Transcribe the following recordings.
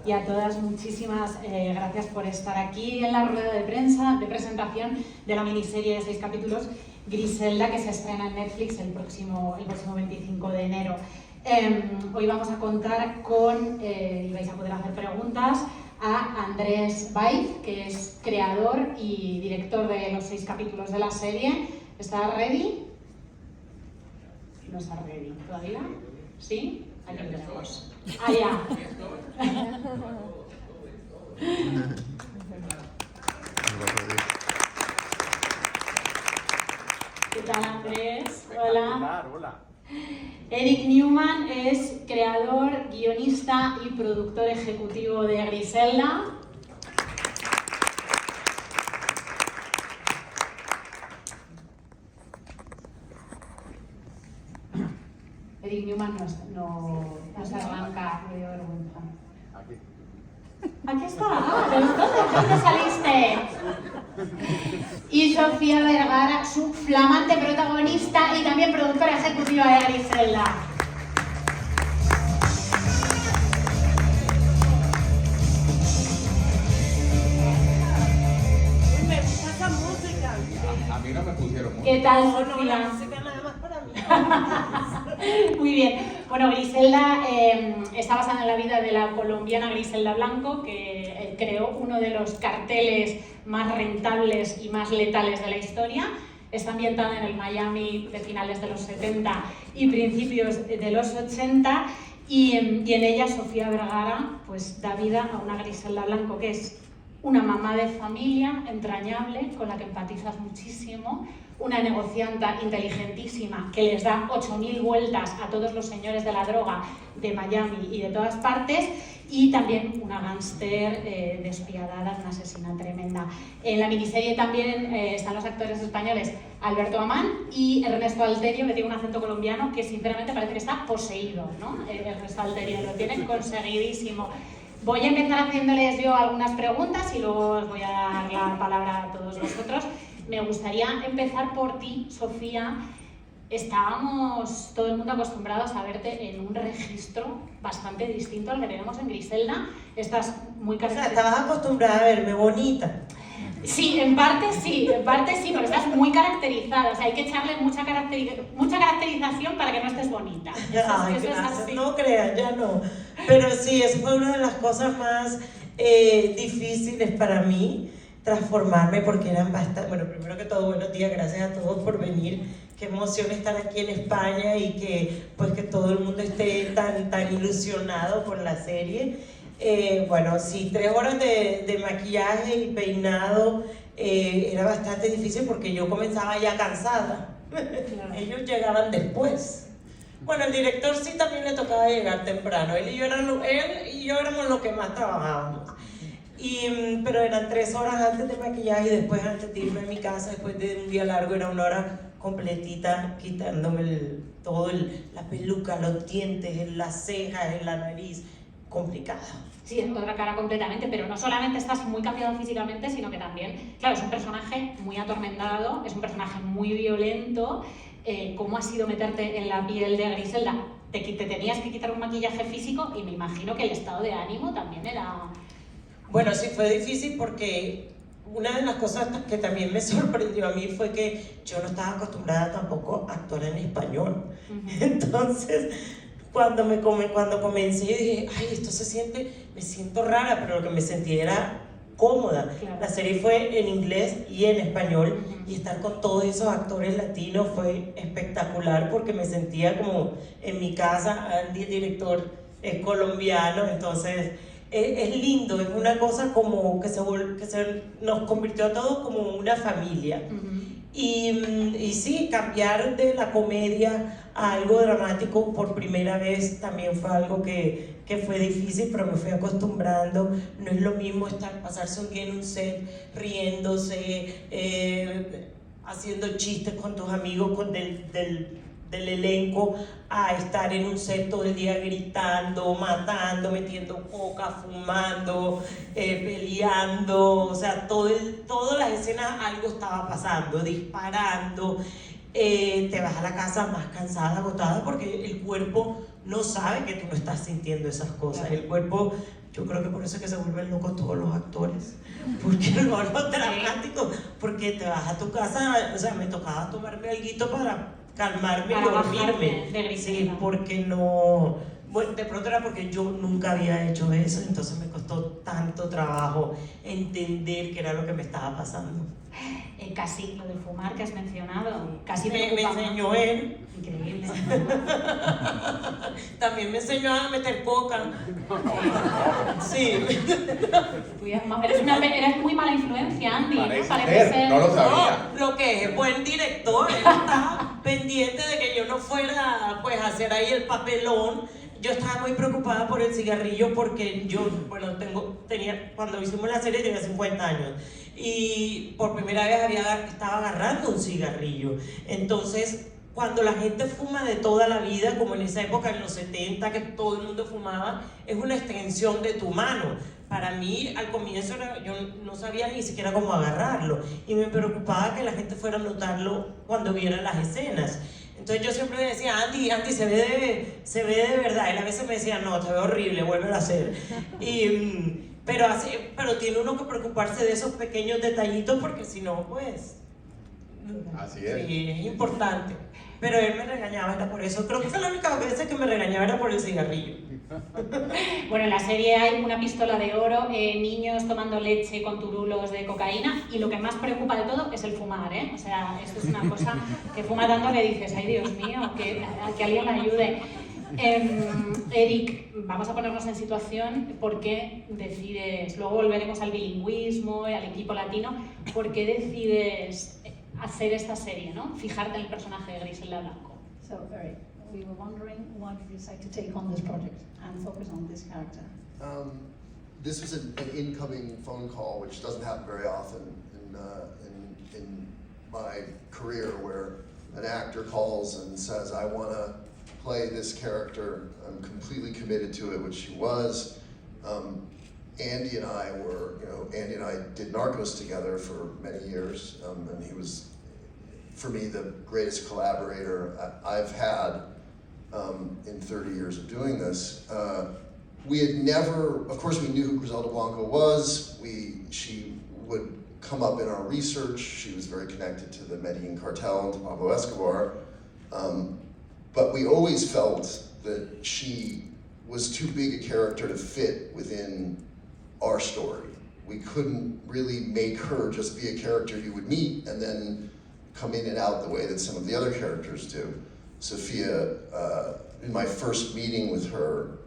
y a todas muchísimas gracias por estar aquí en la rueda de prensa de presentación de la miniserie de 6 capítulos Griselda, que se estrena en Netflix el próximo 25 de enero. Hoy vamos a contar con, y vais a poder hacer preguntas, a Andrés Baiz, que es creador y director de los 6 capítulos de la serie. ¿Está ready? No está ready todavía. ¿Sí? Aquí lo tenemos. Ah, ya. ¿Qué tal, Andrés? Hola. Hola. Eric Newman es creador, guionista y productor ejecutivo de Griselda. Eric Newman no se arranca, me dio vergüenza. Aquí está. ¿Dónde saliste? Y Sofía Vergara, su flamante protagonista y también productora ejecutiva de Griselda. Me gusta esa música. A mí no me pusieron música. ¿Qué tal, No, Sofía? la música nada más para mí. Muy bien. Bueno, Griselda está basada en la vida de la colombiana Griselda Blanco, que creó uno de los carteles más rentables y más letales de la historia. Está ambientada en el Miami de finales de los 70 y principios de los 80 y en ella Sofía Vergara pues da vida a una Griselda Blanco que es una mamá de familia entrañable con la que empatizas muchísimo, una negocianta inteligentísima que les da 8000 vueltas a todos los señores de la droga de Miami y de todas partes, y también una gángster despiadada, una asesina tremenda. En la miniserie también están los actores españoles Alberto Amán y Ernesto Alterio, que tiene un acento colombiano que sinceramente parece que está poseído, ¿no? Ernesto Alterio lo tiene conseguidísimo. Voy a empezar haciéndoles yo algunas preguntas y luego os voy a dar la palabra a todos vosotros. Me gustaría empezar por ti, Sofía. Estábamos todo el mundo acostumbrados a verte en un registro bastante distinto al que tenemos en Griselda. Estás muy O sea, caracterizada. estabas acostumbrada a verme bonita. Sí, en parte sí, pero estás muy caracterizada. O sea, hay que echarle mucha caracterización para que no estés bonita. Ay, Eso es gracias. así. No crean, ya no. Pero sí, eso fue una de las cosas más difíciles para mí, transformarme, porque eran bastante... Bueno, primero que todo, buenos días, gracias a todos por venir. Qué emoción estar aquí en España y que, pues, que todo el mundo esté tan ilusionado con la serie. Bueno, sí, 3 horas de maquillaje y peinado era bastante difícil porque yo comenzaba ya cansada. Claro. Ellos llegaban después. Bueno, el director sí también le tocaba llegar temprano. Él y yo éramos los que más trabajábamos. Pero eran 3 horas antes de maquillaje y después antes de irme a mi casa, después de un día largo, era 1 hora completita quitándome la peluca, los dientes, las cejas, en la nariz. Complicado. Sí, es otra cara completamente, pero no solamente estás muy cambiado físicamente, sino que también, claro, es un personaje muy atormentado, es un personaje muy violento. ¿Cómo ha sido meterte en la piel de Griselda? Te tenías que quitar un maquillaje físico y me imagino que el estado de ánimo también era... Bueno, sí fue difícil porque una de las cosas que también me sorprendió a mí fue que yo no estaba acostumbrada tampoco a actuar en español. Entonces, cuando comencé, yo dije, ay, esto me siento rara, pero lo que me sentí era cómoda. Claro. La serie fue en inglés y en español, y estar con todos esos actores latinos fue espectacular porque me sentía como en mi casa. Andy, el director, es colombiano, entonces es lindo, es una cosa como que nos convirtió a todos como una familia. Y sí, cambiar de la comedia a algo dramático por primera vez también fue algo que fue difícil, pero me fui acostumbrando. No es lo mismo pasarse un día en un set riéndose, haciendo chistes con tus amigos del elenco, a estar en un set todo el día gritando, matando, metiendo coca, fumando, peleando. O sea, todas las escenas algo estaba pasando, disparando. Te vas a la casa más cansada, agotada, porque el cuerpo no sabe que tú no estás sintiendo esas cosas. El cuerpo Yo creo que por eso es que se vuelven locos todos los actores, porque no lo dramático, porque te vas a tu casa, o sea, me tocaba tomarme alguito para calmarme y dormirme. Sí, porque no, bueno, de pronto era porque yo nunca había hecho eso, entonces me costó tanto trabajo entender qué era lo que me estaba pasando. Casi lo de fumar que has mencionado, casi me enseñó él. Increíble. También me enseñó a meter coca. Sí. Eres muy mala influencia, Andy. Parece ser, no lo sabía. No, lo que es buen director, él estaba pendiente de que yo no fuera pues a hacer ahí el papelón. Yo estaba muy preocupada por el cigarrillo porque yo, bueno, cuando hicimos la serie tenía 50 años y por primera vez estaba agarrando un cigarrillo. Entonces, cuando la gente fuma de toda la vida, como en esa época, en los 70, que todo el mundo fumaba, es una extensión de tu mano. Para mí, al comienzo, yo no sabía ni siquiera cómo agarrarlo y me preocupaba que la gente fuera a notarlo cuando viera las escenas. Entonces yo siempre le decía, Andy, se ve de verdad. Él a veces me decía, no, te ve horrible, vuélvelo a hacer. Pero tiene uno que preocuparse de esos pequeños detallitos porque si no, pues... Así es. Sí, es importante. Pero él me regañaba, era por eso. Creo que fue la única vez que me regañaba era por el cigarrillo. Bueno, en la serie hay una pistola de oro, niños tomando leche con turulos de cocaína y lo que más preocupa de todo es el fumar, ¿eh? O sea, esto es una cosa que fuma tanto que dices, ay Dios mío, que alguien me ayude. Eric, vamos a ponernos en situación, ¿por qué decides, luego volveremos al bilingüismo, al equipo latino, ¿por qué decides hacer esta serie, ¿no? Fijarte en el personaje de Griselda Blanco? So, Eric, we were wondering why did you decide to take on this project and focus on this character? This was an incoming phone call, which doesn't happen very often in my career, where an actor calls and says, I want to play this character, I'm completely committed to it, which she was. Andy and I did Narcos together for many years, and he was, for me, the greatest collaborator I've had in 30 years of doing this. We had never, of course we knew who Griselda Blanco was. She would come up in our research. She was very connected to the Medellin cartel and to Pablo Escobar. But we always felt that she was too big a character to fit within our story. We couldn't really make her just be a character you would meet and then come in and out the way that some of the other characters do. Sophia, in my first meeting with her,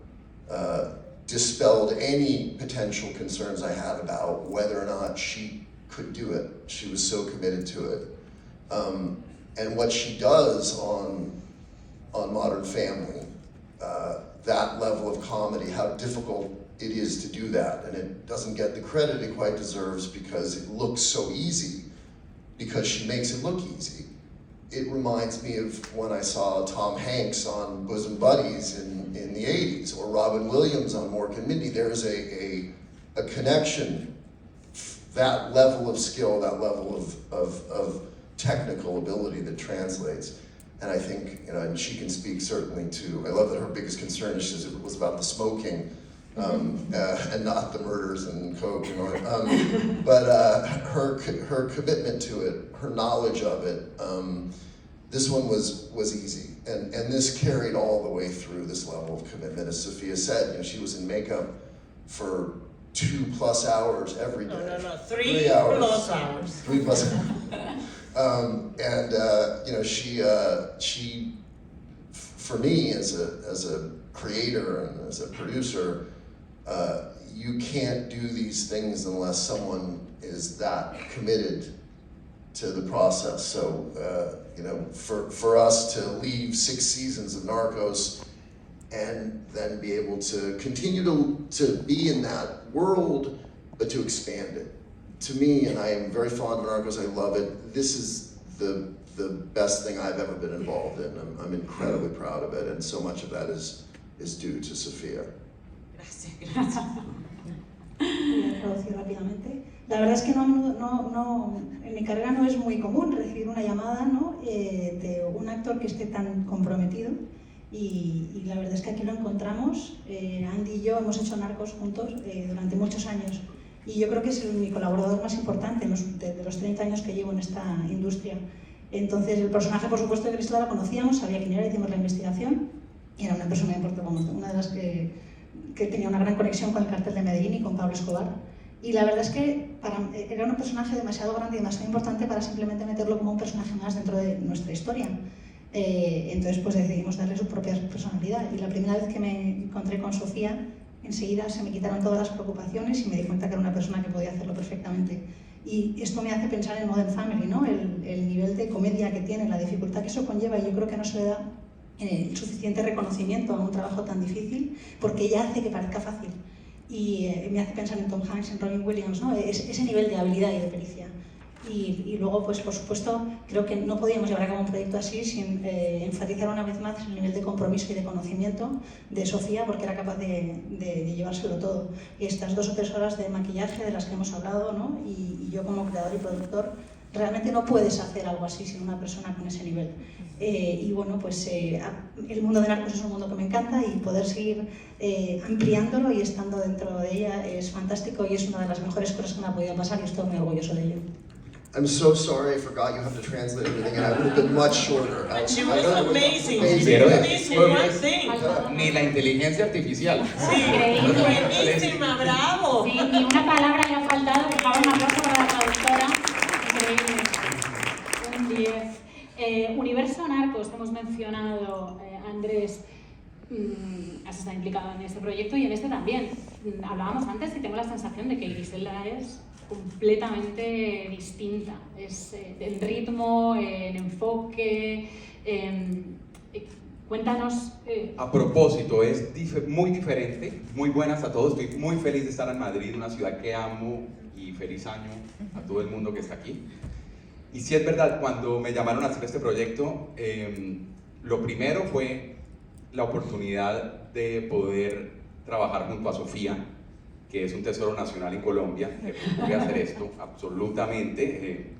dispelled any potential concerns I had about whether or not she could do it. She was so committed to it. And what she does on Modern Family, that level of comedy, how difficult it is to do that, and it doesn't get the credit it quite deserves because it looks so easy, because she makes it look easy. It reminds me of when I saw Tom Hanks on Bosom Buddies in the 80s, or Robin Williams on Mork and Mindy. There's a connection, that level of skill, that level of technical ability that translates. And I think, and she can speak certainly to, I love that her biggest concern is she says it was about the smoking, and not the murders and coke and all that. But her commitment to it, her knowledge of it, this one was easy. And this carried all the way through, this level of commitment. As Sophia said, she was in makeup for 2+ hours every day. No, 3 hours. 3+ hours. She, for me as a creator and as a producer, you can't do these things unless someone is that committed to the process. So, for us to leave 6 seasons of Narcos and then be able to continue to be in that world, but to expand it. To me, and I am very fond of Narcos, I love it, this is the best thing I've ever been involved in. I'm incredibly proud of it, and so much of that is due to Sofía. Gracias. Voy a traducir rápidamente. La verdad es que en mi carrera no es muy común recibir una llamada, ¿no? De un actor que esté tan comprometido y la verdad es que aquí lo encontramos. Andy y yo hemos hecho Narcos juntos durante muchos años y yo creo que es mi colaborador más importante de los 30 años que llevo en esta industria. Entonces el personaje, por supuesto, de Griselda lo conocíamos, sabía quién era, hicimos la investigación y era una persona importante, una de las que tenía una gran conexión con el cartel de Medellín y con Pablo Escobar. Y la verdad es que era un personaje demasiado grande y demasiado importante para simplemente meterlo como un personaje más dentro de nuestra historia. Entonces pues decidimos darle su propia personalidad. Y la primera vez que me encontré con Sofía, enseguida se me quitaron todas las preocupaciones y me di cuenta que era una persona que podía hacerlo perfectamente. Y esto me hace pensar en Modern Family, ¿no? El nivel de comedia que tiene, la dificultad que eso conlleva, y yo creo que no se le da el suficiente reconocimiento a un trabajo tan difícil, porque ya hace que parezca fácil. Y me hace pensar en Tom Hanks, en Robin Williams, ¿no? Ese nivel de habilidad y de pericia. Y luego, pues por supuesto, creo que no podíamos llevar a cabo un proyecto así sin enfatizar una vez más el nivel de compromiso y de conocimiento de Sofía, porque era capaz de llevárselo todo. Y estas 2 o 3 horas de maquillaje de las que hemos hablado, ¿no? Y yo como creador y productor, realmente no puedes hacer algo así sin una persona con ese nivel. Y bueno, pues el mundo de Narcos es un mundo que me encanta y poder seguir ampliándolo y estando dentro de ella es fantástico y es una de las mejores cosas que me ha podido pasar y estoy muy orgulloso de ello. I'm so sorry, I forgot you have to translate everything, and I would have been much shorter. But she I was know it amazing. amazing. She was amazing. One thing. Ni la inteligencia artificial. Sí, buenísima, bravo. Sí, ni una palabra le ha faltado. Por favor, un aplauso para la traductora. Increíble. Un 10. Universo Narcos, hemos mencionado, Andrés, has estado implicado en este proyecto y en este también. Hablábamos antes y tengo la sensación de que Griselda es completamente distinta. Es en ritmo, en enfoque. Cuéntanos. A propósito, es muy diferente. Muy buenas a todos. Estoy muy feliz de estar en Madrid, una ciudad que amo, y feliz año a todo el mundo que está aquí. Y sí es verdad, cuando me llamaron a hacer este proyecto, lo primero fue la oportunidad de poder trabajar junto a Sofía, que es un tesoro nacional en Colombia. Voy a hacer esto, absolutamente.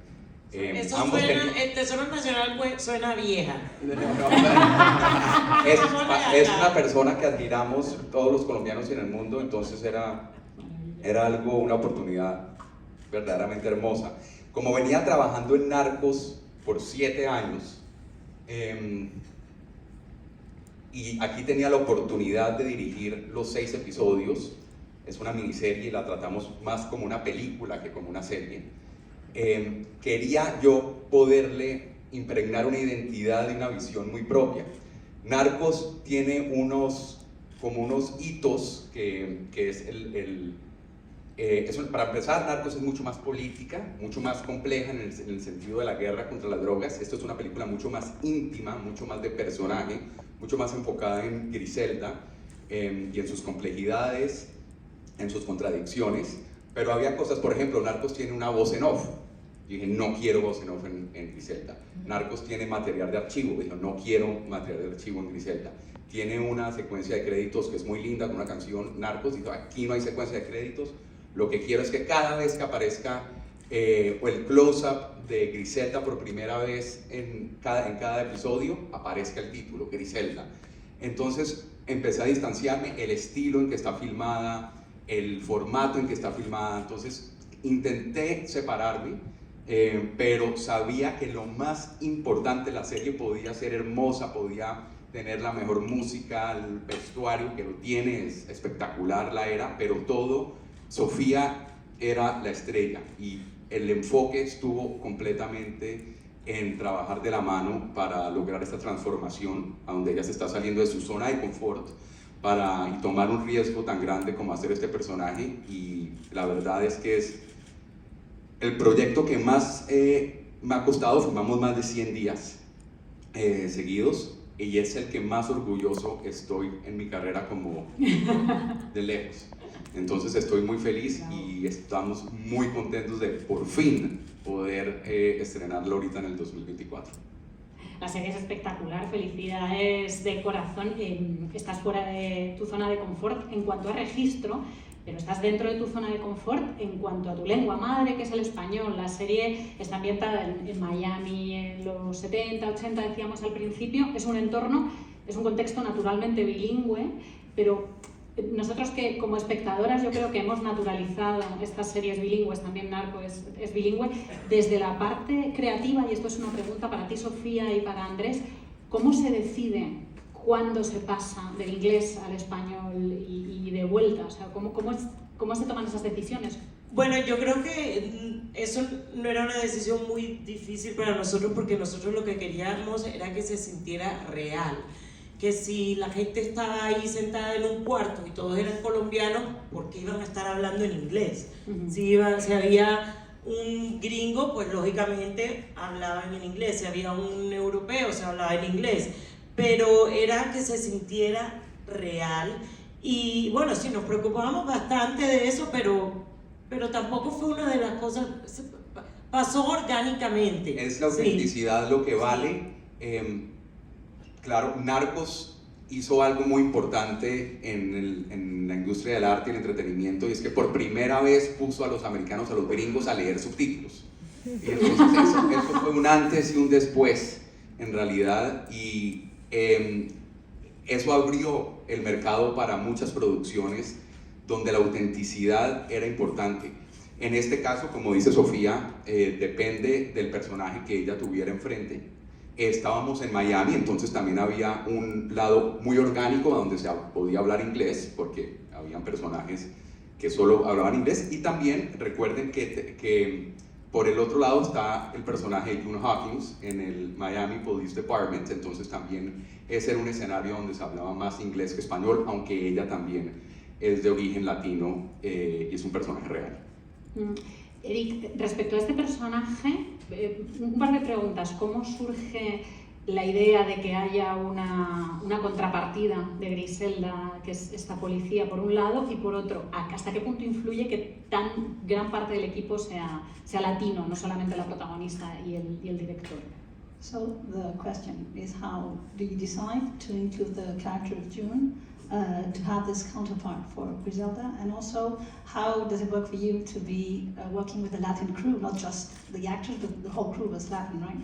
Eso suena, el Tesoro Nacional suena vieja. Es una persona que admiramos todos los colombianos y en el mundo, entonces era algo, una oportunidad verdaderamente hermosa. Como venía trabajando en Narcos por 7 años, y aquí tenía la oportunidad de dirigir los 6 episodios, es una miniserie y la tratamos más como una película que como una serie. Quería yo poderle impregnar una identidad y una visión muy propia. Narcos tiene unos hitos que es para empezar, Narcos es mucho más política, mucho más compleja en el sentido de la guerra contra las drogas. Esto es una película mucho más íntima, mucho más de personaje, mucho más enfocada en Griselda y en sus complejidades, en sus contradicciones. Pero había cosas, por ejemplo, Narcos tiene una voz en off. Yo dije, no quiero voz en off en Griselda. Narcos tiene material de archivo. Dijo, no quiero material de archivo en Griselda. Tiene una secuencia de créditos que es muy linda, con una canción Narcos. Dijo, aquí no hay secuencia de créditos. Lo que quiero es que cada vez que aparezca el close-up de Griselda por primera vez en cada episodio, aparezca el título, Griselda. Entonces empecé a distanciarme, el estilo en que está filmada, el formato en que está filmada. Entonces intenté separarme, pero sabía que lo más importante, la serie podía ser hermosa, podía tener la mejor música, el vestuario que lo tiene, es espectacular la era, pero todo, Sofía era la estrella y el enfoque estuvo completamente en trabajar de la mano para lograr esta transformación a donde ella se está saliendo de su zona de confort y tomar un riesgo tan grande como hacer este personaje. Y la verdad es que es el proyecto que más me ha costado. Filmamos más de 100 días seguidos y es el que más orgulloso estoy en mi carrera como de lejos. Entonces estoy muy feliz y estamos muy contentos de por fin poder estrenarlo ahorita en el 2024. La serie es espectacular, felicidades de corazón. Estás fuera de tu zona de confort en cuanto a registro, pero estás dentro de tu zona de confort en cuanto a tu lengua madre, que es el español. La serie está ambientada en Miami en los 70, 80, decíamos al principio. Es un entorno es un contexto naturalmente bilingüe, pero nosotros que como espectadoras yo creo que hemos naturalizado estas series bilingües, también Narco es bilingüe, desde la parte creativa, y esto es una pregunta para ti Sofía y para Andrés, ¿cómo se decide cuándo se pasa del inglés al español y de vuelta? O sea, ¿cómo se toman esas decisiones? Bueno, yo creo que eso no era una decisión muy difícil para nosotros, porque nosotros lo que queríamos era que se sintiera real. Que si la gente estaba ahí sentada en un cuarto y todos eran colombianos, ¿por qué iban a estar hablando en inglés? Si había un gringo, pues lógicamente hablaban en inglés. Si había un europeo, se hablaba en inglés. Pero era que se sintiera real. Y bueno, sí, nos preocupábamos bastante de eso, pero tampoco fue una de las cosas, pasó orgánicamente. Es la autenticidad lo que vale. Claro, Narcos hizo algo muy importante en la industria del arte y el entretenimiento, y es que por primera vez puso a los americanos, a los gringos, a leer subtítulos. Y entonces eso fue un antes y un después, en realidad, y eso abrió el mercado para muchas producciones donde la autenticidad era importante. En este caso, como dice Sofía, depende del personaje que ella tuviera enfrente. Estábamos en Miami, entonces también había un lado muy orgánico donde se podía hablar inglés, porque habían personajes que solo hablaban inglés. Y también recuerden que por el otro lado está el personaje de June Hawkins en el Miami Police Department, entonces también ese era un escenario donde se hablaba más inglés que español, aunque ella también es de origen latino y es un personaje real. Eric, respecto a este personaje, un par de preguntas. ¿Cómo surge la idea de que haya una contrapartida de Griselda, que es esta policía, por un lado, y por otro, hasta qué punto influye que tan gran parte del equipo sea latino, no solamente la protagonista y el director? So the question is, how do you decide to include the character of June, to have this counterpart for Griselda, and also how does it work for you to be working with a Latin crew, not just the actors, but the whole crew was Latin, right?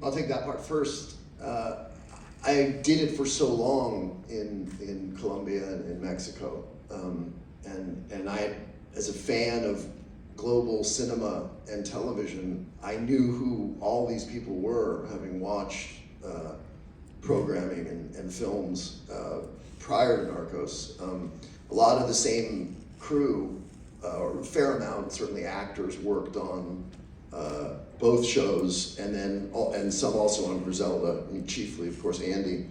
I'll take that part first. I did it for so long in Colombia and in Mexico, and I, as a fan of global cinema and television, I knew who all these people were, having watched programming and films prior to Narcos. A lot of the same crew, or a fair amount, certainly actors, worked on both shows, and some also on Griselda. I mean, chiefly, of course, Andy,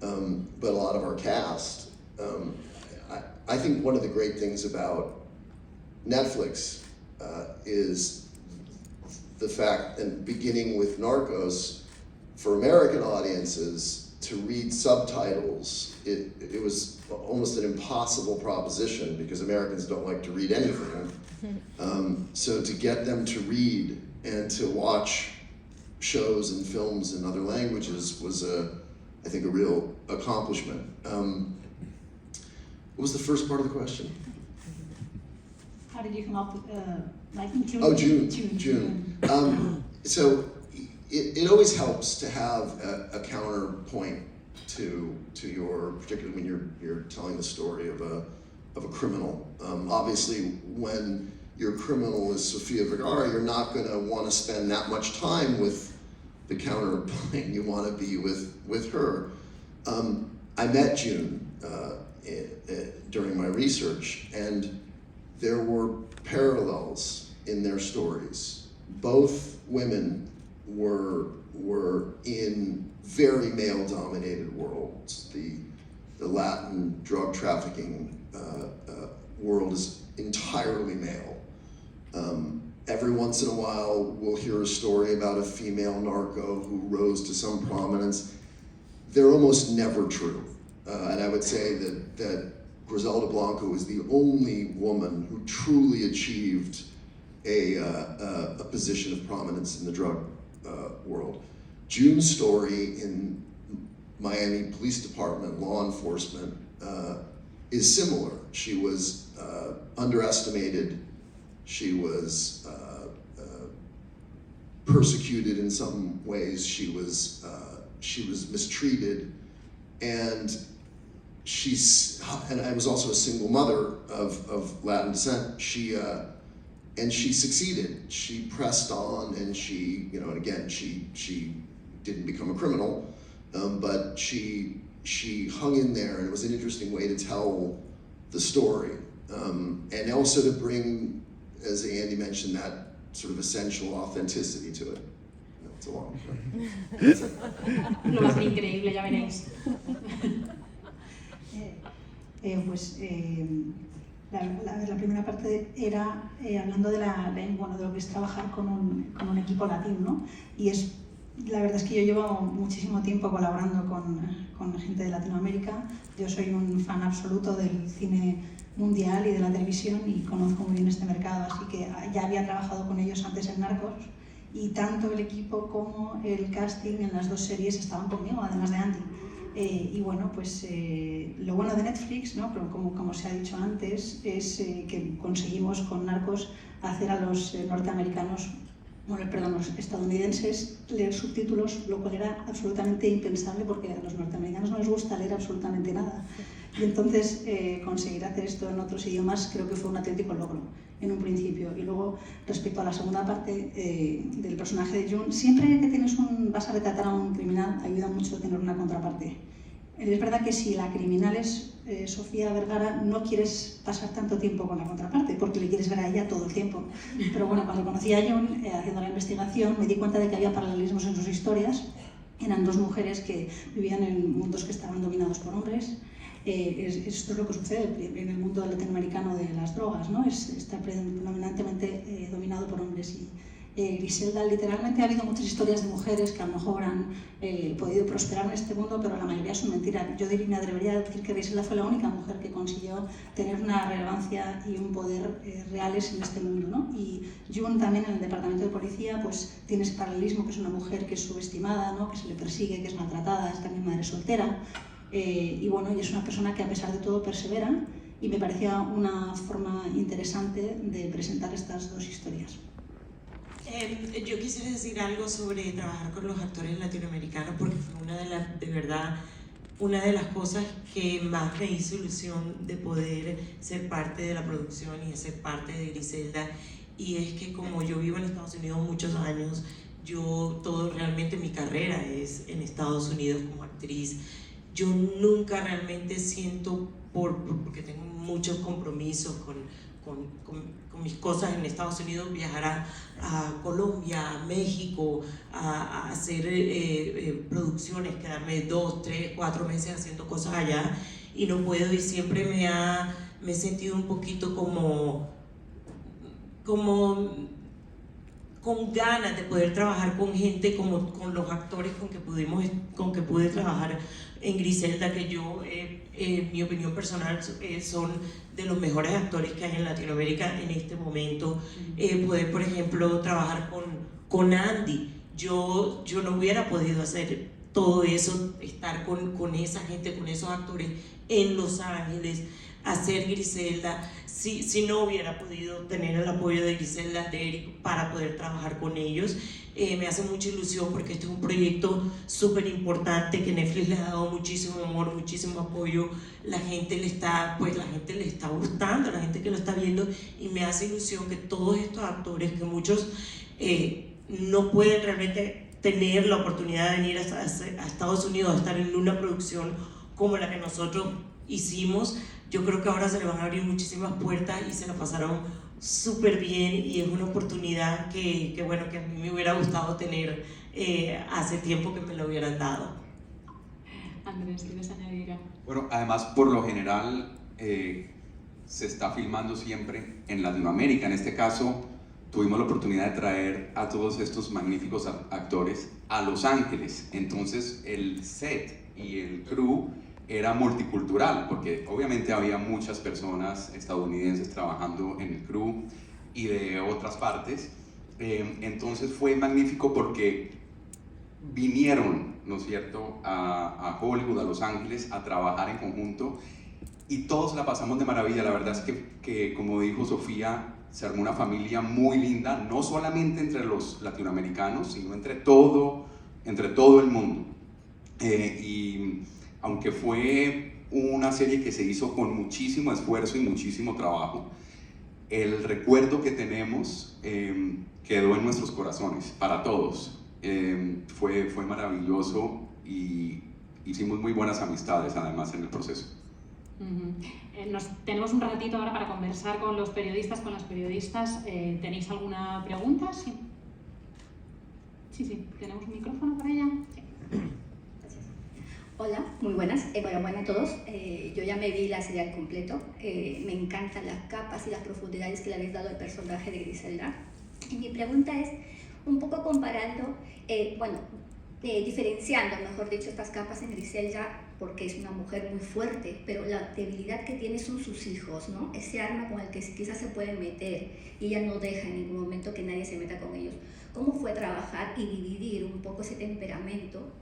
but a lot of our cast. I think one of the great things about Netflix is the fact, and beginning with Narcos, for American audiences to read subtitles, it was almost an impossible proposition because Americans don't like to read anything. So to get them to read and to watch shows and films in other languages was, I think, a real accomplishment. What was the first part of the question? How did you come up with, like in June? Oh, June. So it always helps to have a counterpoint to your, particularly when you're telling the story of a criminal. Obviously, when your criminal is Sofia Vergara, you're not going to want to spend that much time with the counterpoint. You want to be with her. I met June during my research, and there were parallels in their stories. Both women were in very male-dominated worlds. The Latin drug trafficking world is entirely male. Every once in a while, we'll hear a story about a female narco who rose to some prominence. They're almost never true. And I would say that Griselda Blanco is the only woman who truly achieved a position of prominence in the drug world. June's story in Miami Police Department, law enforcement, is similar. She was underestimated. She was persecuted in some ways. She was mistreated. and and I was also a single mother of Latin descent. And she succeeded. She pressed on, and she, you know, and again, she didn't become a criminal, but she hung in there, and it was an interesting way to tell the story, and also to bring, as Andy mentioned, that sort of essential authenticity to it. No, it's a long term. Lo va a ser increíble, ya veréis. La primera parte era hablando de lo que es trabajar con un equipo latino, ¿no? Y la verdad es que yo llevo muchísimo tiempo colaborando con gente de Latinoamérica. Yo soy un fan absoluto del cine mundial y de la televisión y conozco muy bien este mercado, así que ya había trabajado con ellos antes en Narcos, y tanto el equipo como el casting en las dos series estaban conmigo, además de Andy. Y bueno, pues lo bueno de Netflix, ¿no? Como se ha dicho antes, es que conseguimos con Narcos hacer a los norteamericanos, los estadounidenses leer subtítulos, lo cual era absolutamente impensable porque a los norteamericanos no les gusta leer absolutamente nada. Y entonces conseguir hacer esto en otros idiomas creo que fue un auténtico logro en un principio. Y luego, respecto a la segunda parte del personaje de June, siempre que vas a retratar a un criminal, ayuda mucho tener una contraparte. Es verdad que si la criminal es Sofía Vergara, no quieres pasar tanto tiempo con la contraparte, porque le quieres ver a ella todo el tiempo. Pero bueno, cuando conocí a June, haciendo la investigación, me di cuenta de que había paralelismos en sus historias. Eran dos mujeres que vivían en mundos que estaban dominados por hombres. Esto es lo que sucede en el mundo latinoamericano de las drogas, ¿no? Está predominantemente dominado por hombres. Y Griselda, literalmente ha habido muchas historias de mujeres que a lo mejor han podido prosperar en este mundo, pero la mayoría son mentiras. Yo me atrevería a decir que Griselda fue la única mujer que consiguió tener una relevancia y un poder reales en este mundo, ¿no? Y June también en el departamento de policía pues tiene ese paralelismo, que es una mujer que es subestimada, ¿no? Que se le persigue, que es maltratada, es también madre soltera. Y bueno, y es una persona que a pesar de todo persevera, y me parecía una forma interesante de presentar estas dos historias. Yo quisiera decir algo sobre trabajar con los actores latinoamericanos, porque fue de verdad una de las cosas que más me hizo ilusión de poder ser parte de la producción y de ser parte de Griselda. Y es que como yo vivo en Estados Unidos muchos años, realmente mi carrera es en Estados Unidos como actriz. Yo nunca realmente siento, porque tengo muchos compromisos con mis cosas en Estados Unidos, viajar a Colombia, a México, a hacer producciones, quedarme 2, 3, 4 meses haciendo cosas allá, y no puedo, y siempre me he sentido un poquito como con ganas de poder trabajar con gente como con los actores con que pude trabajar en Griselda, que yo, en mi opinión personal, son de los mejores actores que hay en Latinoamérica en este momento. Poder, por ejemplo, trabajar con Andy, yo no hubiera podido hacer todo eso, estar con esa gente, con esos actores en Los Ángeles, hacer Griselda, si no hubiera podido tener el apoyo de Griselda, de Eric, para poder trabajar con ellos. Me hace mucha ilusión porque este es un proyecto súper importante que Netflix le ha dado muchísimo amor, muchísimo apoyo. La gente le está gustando, la gente que lo está viendo, y me hace ilusión que todos estos actores, que muchos no pueden realmente tener la oportunidad de venir a Estados Unidos a estar en una producción como la que nosotros hicimos, yo creo que ahora se le van a abrir muchísimas puertas y se la pasaron súper bien, y es una oportunidad que a mí me hubiera gustado tener hace tiempo que me lo hubieran dado. Andrés, ¿quieres añadir algo? Bueno, además, por lo general se está filmando siempre en Latinoamérica. En este caso, tuvimos la oportunidad de traer a todos estos magníficos actores a Los Ángeles. Entonces, el set y el crew era multicultural, porque obviamente había muchas personas estadounidenses trabajando en el crew y de otras partes. Entonces fue magnífico porque vinieron, ¿no es cierto?, a Hollywood, a Los Ángeles, a trabajar en conjunto, y todos la pasamos de maravilla. La verdad es que como dijo Sofía, se armó una familia muy linda, no solamente entre los latinoamericanos, sino entre todo el mundo. Y aunque fue una serie que se hizo con muchísimo esfuerzo y muchísimo trabajo, el recuerdo que tenemos quedó en nuestros corazones, para todos. Fue maravilloso y hicimos muy buenas amistades además en el proceso. Tenemos un ratito ahora para conversar con los periodistas, con las periodistas. ¿Tenéis alguna pregunta? Sí. Sí, tenemos un micrófono para ella. Sí. Gracias. Hola, muy buenas, enhorabuena a todos. Yo ya me vi la serie al completo. Me encantan las capas y las profundidades que le habéis dado al personaje de Griselda. Y mi pregunta es, un poco comparando, diferenciando, mejor dicho, estas capas en Griselda, porque es una mujer muy fuerte, pero la debilidad que tiene son sus hijos, ¿no? Ese arma con el que quizás se pueden meter y ella no deja en ningún momento que nadie se meta con ellos. ¿Cómo fue trabajar y dividir un poco ese temperamento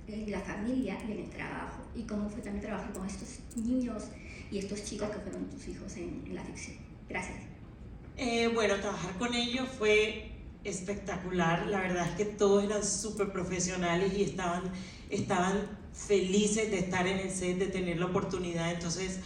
en la familia y en el trabajo? ¿Y cómo fue también trabajar con estos niños y estos chicos que fueron tus hijos en la ficción? Gracias. Bueno, trabajar con ellos fue espectacular. La verdad es que todos eran súper profesionales y estaban felices de estar en el set, de tener la oportunidad. Entonces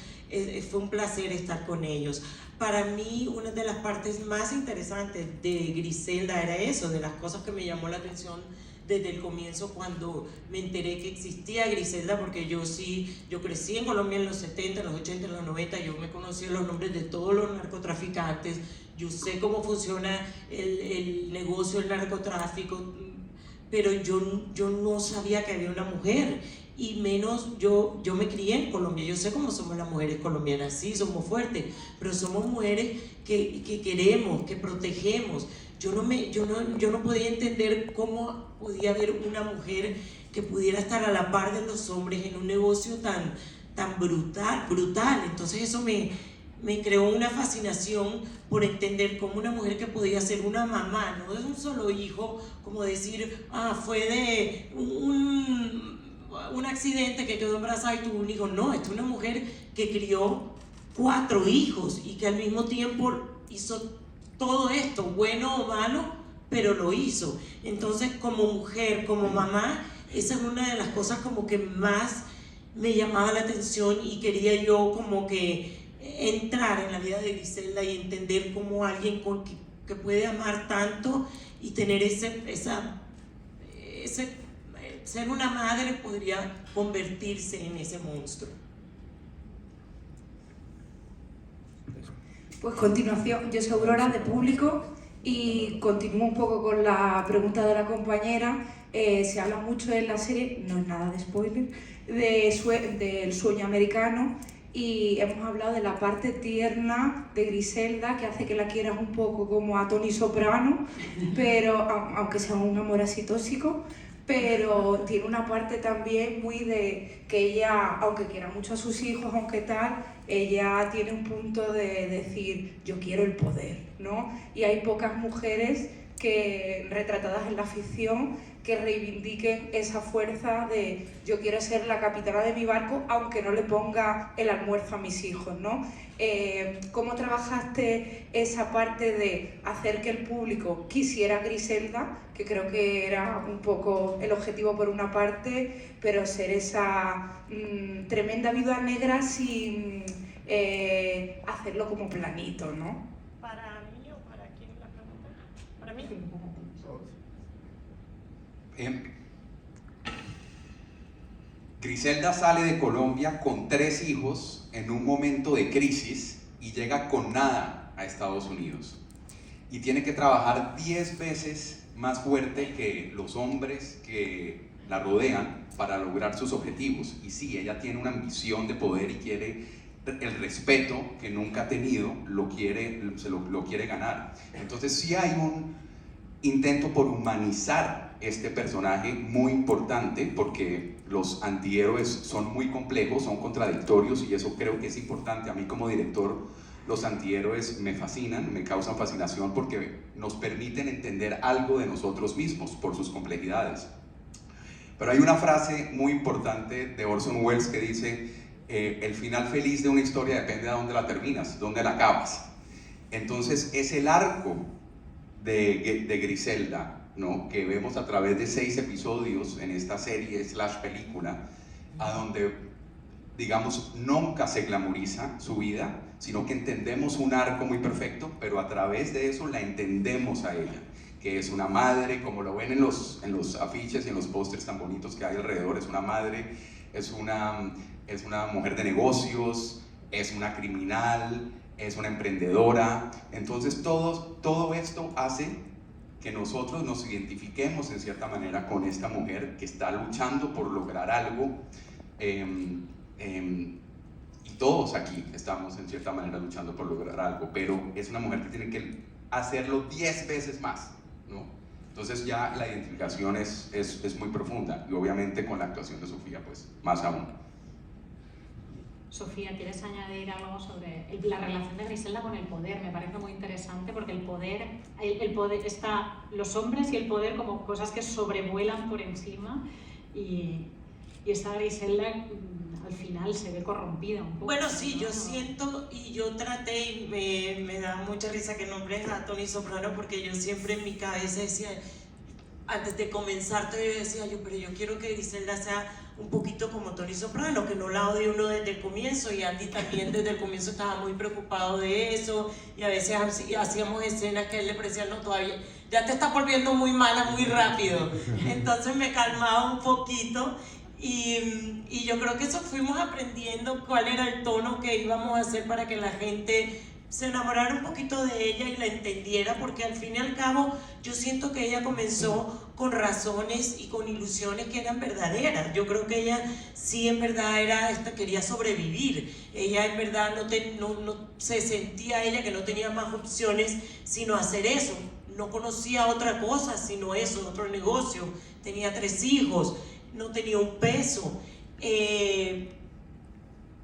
fue un placer estar con ellos. Para mí, una de las partes más interesantes de Griselda era eso, de las cosas que me llamó la atención desde el comienzo cuando me enteré que existía Griselda, porque yo crecí en Colombia en los 70, en los 80, en los 90, yo me conocía los nombres de todos los narcotraficantes, yo sé cómo funciona el negocio del narcotráfico, pero yo no sabía que había una mujer, y menos yo me crié en Colombia, yo sé cómo somos las mujeres colombianas, sí, somos fuertes, pero somos mujeres que queremos, que protegemos. Yo no podía entender cómo podía haber una mujer que pudiera estar a la par de los hombres en un negocio tan brutal. Entonces eso me creó una fascinación por entender cómo una mujer que podía ser una mamá, no de un solo hijo, como decir, fue de un accidente que quedó embarazada y tuvo un hijo. No, esta es una mujer que crió 4 hijos y que al mismo tiempo hizo todo esto, bueno o malo, pero lo hizo. Entonces, como mujer, como mamá, esa es una de las cosas como que más me llamaba la atención, y quería yo como que entrar en la vida de Griselda y entender cómo alguien que puede amar tanto y tener ser una madre podría convertirse en ese monstruo. Pues continuación, yo soy Aurora de Público y continúo un poco con la pregunta de la compañera. Se habla mucho en la serie, no es nada de spoiler, del sueño americano, y hemos hablado de la parte tierna de Griselda, que hace que la quieras un poco como a Tony Soprano, pero aunque sea un amor así tóxico, pero tiene una parte también muy de que ella, aunque quiera mucho a sus hijos, aunque tal, ella tiene un punto de decir, yo quiero el poder, ¿no? Y hay pocas mujeres retratadas en la ficción que reivindiquen esa fuerza de yo quiero ser la capitana de mi barco aunque no le ponga el almuerzo a mis hijos, ¿no? ¿Cómo trabajaste esa parte de hacer que el público quisiera a Griselda, que creo que era un poco el objetivo por una parte, pero ser esa tremenda viuda negra sin hacerlo como planito, ¿no? ¿Para mí o para quién la pregunta? ¿Para mí? Griselda sale de Colombia con 3 hijos en un momento de crisis y llega con nada a Estados Unidos. Y tiene que trabajar 10 veces más fuerte que los hombres que la rodean para lograr sus objetivos. Y sí, ella tiene una ambición de poder y quiere el respeto que nunca ha tenido, lo quiere ganar. Entonces sí hay un intento por humanizar este personaje muy importante, porque los antihéroes son muy complejos, son contradictorios, y eso creo que es importante. A mí como director, los antihéroes me fascinan, me causan fascinación porque nos permiten entender algo de nosotros mismos por sus complejidades. Pero hay una frase muy importante de Orson Welles que dice, el final feliz de una historia depende de dónde la terminas, dónde la acabas. Entonces es el arco de Griselda, ¿no?, que vemos a través de 6 episodios en esta serie / película, a donde, digamos, nunca se glamoriza su vida, sino que entendemos un arco muy perfecto, pero a través de eso la entendemos a ella, que es una madre, como lo ven en los afiches y en los pósters tan bonitos que hay alrededor. Es una madre, es una mujer de negocios, es una criminal, es una emprendedora. Entonces todo esto hace que nosotros nos identifiquemos en cierta manera con esta mujer que está luchando por lograr algo, y todos aquí estamos en cierta manera luchando por lograr algo, pero es una mujer que tiene que hacerlo 10 veces más, ¿no? Entonces ya la identificación es muy profunda, y obviamente con la actuación de Sofía pues más aún. Sofía, ¿quieres añadir algo sobre la relación de Griselda con el poder? Me parece muy interesante porque el poder está, los hombres y el poder como cosas que sobrevuelan por encima, y esta Griselda al final se ve corrompida un poco. Bueno, sí, yo siento, y yo traté, y me da mucha risa que nombres a Tony Soprano, porque yo siempre en mi cabeza decía, antes de comenzar todavía decía pero yo quiero que Griselda sea un poquito como Tony Soprano, que no la odie uno desde el comienzo, y Andy también desde el comienzo estaba muy preocupado de eso, y a veces hacíamos escenas que él le parecía, no, todavía, ya te estás volviendo muy mala muy rápido, entonces me calmaba un poquito, y yo creo que eso fuimos aprendiendo cuál era el tono que íbamos a hacer para que la gente se enamorara un poquito de ella y la entendiera, porque al fin y al cabo yo siento que ella comenzó con razones y con ilusiones que eran verdaderas. Yo creo que ella sí en verdad quería sobrevivir. Ella en verdad no se sentía ella que no tenía más opciones sino hacer eso. No conocía otra cosa sino eso, otro negocio. Tenía 3 hijos, no tenía un peso.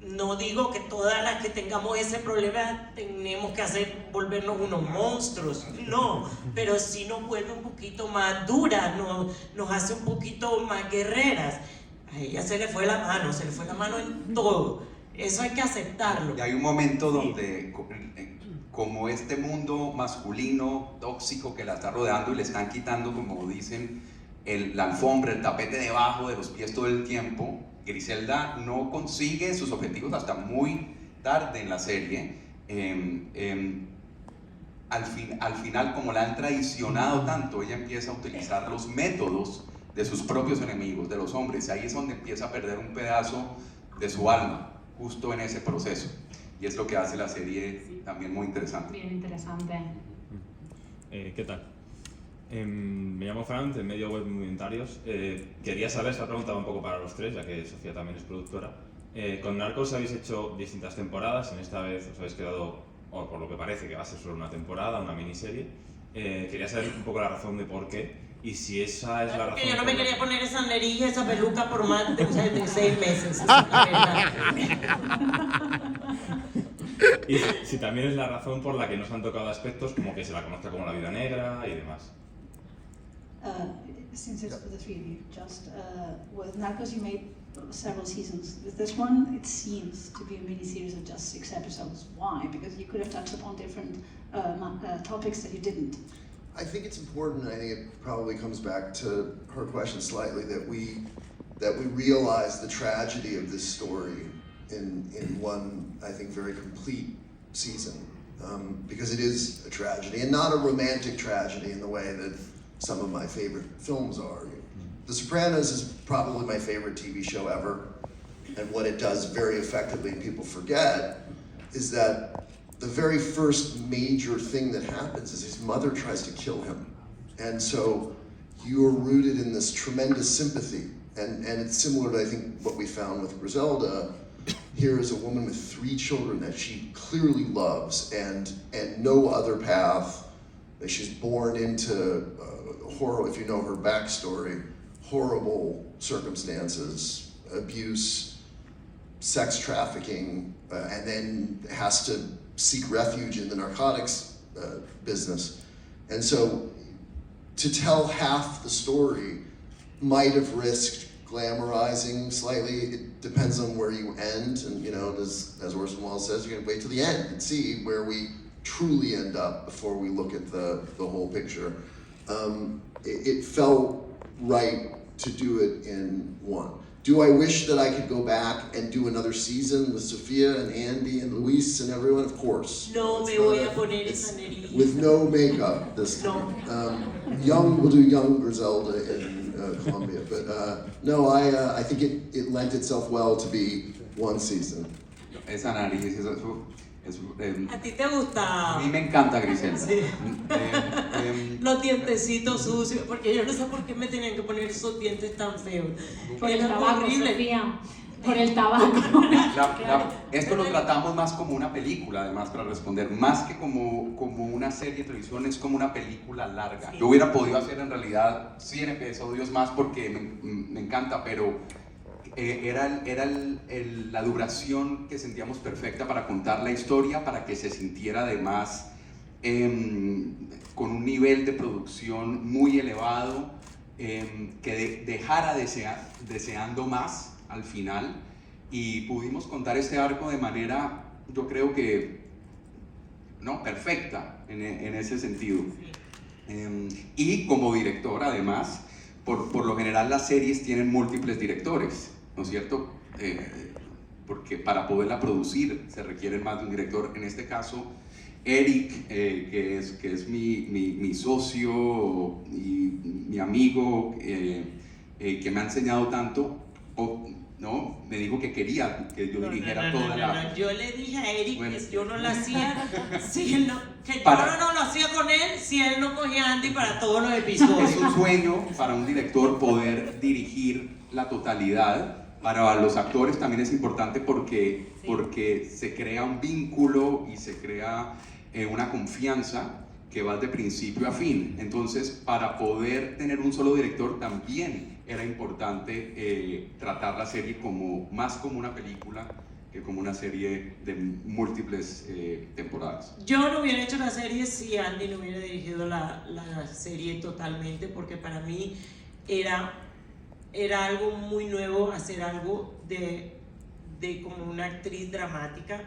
No digo que todas las que tengamos ese problema tenemos que volvernos unos monstruos, no, pero sí nos vuelve un poquito más duras, nos hace un poquito más guerreras. A ella se le fue la mano en todo, eso hay que aceptarlo. Y hay un momento donde, como este mundo masculino tóxico que la está rodeando y le están quitando, como dicen, la alfombra, el tapete debajo de los pies todo el tiempo, Griselda no consigue sus objetivos hasta muy tarde en la serie. Al final, como la han traicionado tanto, ella empieza a utilizar los métodos de sus propios enemigos, de los hombres. Ahí es donde empieza a perder un pedazo de su alma, justo en ese proceso. Y es lo que hace la serie también muy interesante. Bien interesante. ¿Qué tal? Me llamo Franz, de Medio Web Movimentarios. Quería saber, esta pregunta va un poco para los tres, ya que Sofía también es productora. Con Narcos habéis hecho distintas temporadas, en esta vez os habéis quedado, o por lo que parece que va a ser solo una temporada, una miniserie. Quería saber un poco la razón de por qué, y si esa es la razón... Porque yo no me quería poner esa nerilla, esa peluca por más de 6 meses. Y si también es la razón por la que nos han tocado aspectos como que se la conozca como la vida negra y demás. Since it's for the 3 of you, just with Narcos you made several seasons. With this one, it seems to be a mini-series of just 6 episodes. Why? Because you could have touched upon different topics that you didn't. I think it's important, I think it probably comes back to her question slightly, that we realize the tragedy of this story in one, I think, very complete season. Because it is a tragedy, and not a romantic tragedy in the way that some of my favorite films are. The Sopranos is probably my favorite TV show ever, and what it does very effectively, and people forget, is that the very first major thing that happens is his mother tries to kill him. And so you're rooted in this tremendous sympathy, and it's similar to, I think, what we found with Griselda. Here is a woman with 3 children that she clearly loves, and no other path. She's born into horror, if you know her backstory, horrible circumstances, abuse, sex trafficking, and then has to seek refuge in the narcotics business. And so to tell half the story might have risked glamorizing slightly. It depends on where you end, and as Orson Welles says, you're gonna wait till the end and see where we truly end up before we look at the whole picture. It felt right to do it in one. Do I wish that I could go back and do another season with Sophia and Andy and Luis and everyone? Of course. No It's me not voy a- a poner it's esa nerita. with no makeup this time. Young, we'll do young Griselda in Colombia, but no, I think it lent itself well to be one season. Esa nariz, eso, ¿A ti te gusta? a mí me encanta Griselda. Sí. Los Los dientecitos sucios, porque yo no sé por qué me tenían que poner esos dientes tan feos. Por el Era tabaco, horrible. Sofía. Por el tabaco. esto lo tratamos más como una película, además, para responder, más que como una serie de televisión, es como una película larga. Sí. Yo hubiera podido hacer en realidad 100 episodios más porque me encanta, pero era la duración que sentíamos perfecta para contar la historia, para que se sintiera además con un nivel de producción muy elevado, que dejara deseando más al final, y pudimos contar este arco de manera, yo creo que, no, perfecta en ese sentido. Y como director, además, por lo general las series tienen múltiples directores, ¿no es cierto? Porque para poderla producir se requiere más de un director. En este caso, Eric, que es mi socio y mi amigo, que me ha enseñado tanto, ¿no? Me dijo que quería que yo dirigiera toda la... Yo le dije a Eric Bueno. que yo no lo hacía, si él no, que Para- yo no lo hacía con él si él no cogía a Andy para todos los episodios. Es un sueño para un director poder dirigir la totalidad. Para los actores también es importante porque se crea un vínculo y se crea una confianza que va de principio a fin. Entonces, para poder tener un solo director también era importante tratar la serie más como una película que como una serie de múltiples temporadas. Yo no hubiera hecho la serie si Andy no hubiera dirigido la serie totalmente, porque para mí era algo muy nuevo hacer algo de como una actriz dramática.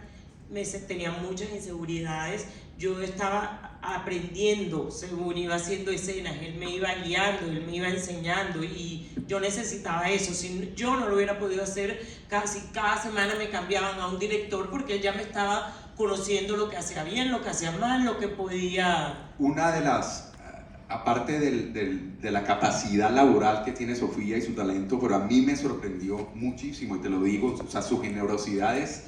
Tenía muchas inseguridades, yo estaba aprendiendo según iba haciendo escenas, él me iba guiando, él me iba enseñando, y yo necesitaba eso. Si yo no lo hubiera podido hacer, casi cada semana me cambiaban a un director porque él ya me estaba conociendo lo que hacía bien, lo que hacía mal, lo que podía... Una de las, aparte de la capacidad laboral que tiene Sofía y su talento, pero a mí me sorprendió muchísimo, y te lo digo, o sea, su generosidad es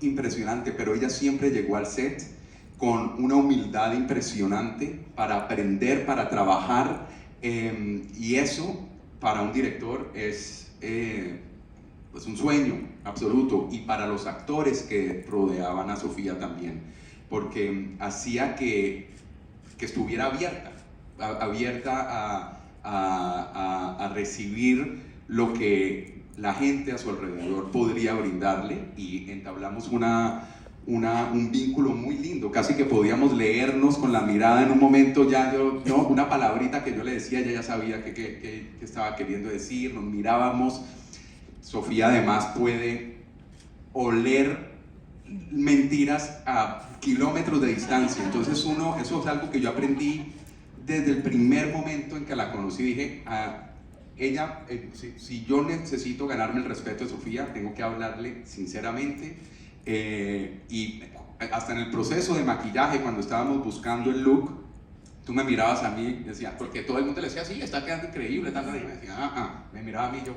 impresionante, pero ella siempre llegó al set con una humildad impresionante para aprender, para trabajar, y eso para un director es pues un sueño absoluto, y para los actores que rodeaban a Sofía también, porque hacía que estuviera abierta a recibir lo que la gente a su alrededor podría brindarle, y entablamos un vínculo muy lindo, casi que podíamos leernos con la mirada en un momento. Ya una palabrita que yo le decía, ella ya sabía qué estaba queriendo decir, nos mirábamos. Sofía además puede oler mentiras a kilómetros de distancia, entonces eso es algo que yo aprendí desde el primer momento en que la conocí. Dije, ella, si yo necesito ganarme el respeto de Sofía, tengo que hablarle sinceramente, y hasta en el proceso de maquillaje, cuando estábamos buscando el look, tú me mirabas a mí, decía, porque todo el mundo le decía, sí, está quedando increíble, y me decía, me miraba a mí, yo,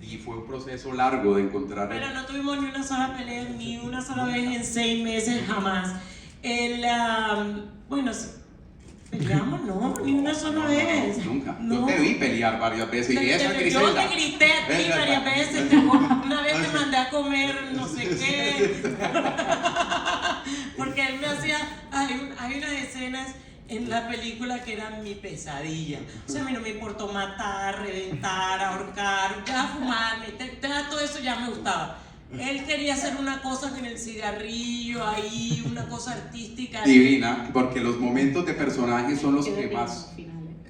y fue un proceso largo de encontrar. Pero no tuvimos ni una sola pelea, ni una sola vez en 6 meses, jamás. Bueno, peleamos, no, ni una sola vez. Nunca. No. Yo te vi pelear varias veces, y esa Yo Griselda. te grité a ti varias veces, una vez te mandé a comer no sé qué, porque él me hacía, hay unas escenas en la película que eran mi pesadilla. O sea, a mí no me importó matar, reventar, ahorcar, ya fumar, todo eso ya me gustaba. Él quería hacer una cosa con el cigarrillo ahí, una cosa artística. Divina, porque los momentos de personajes son los que más...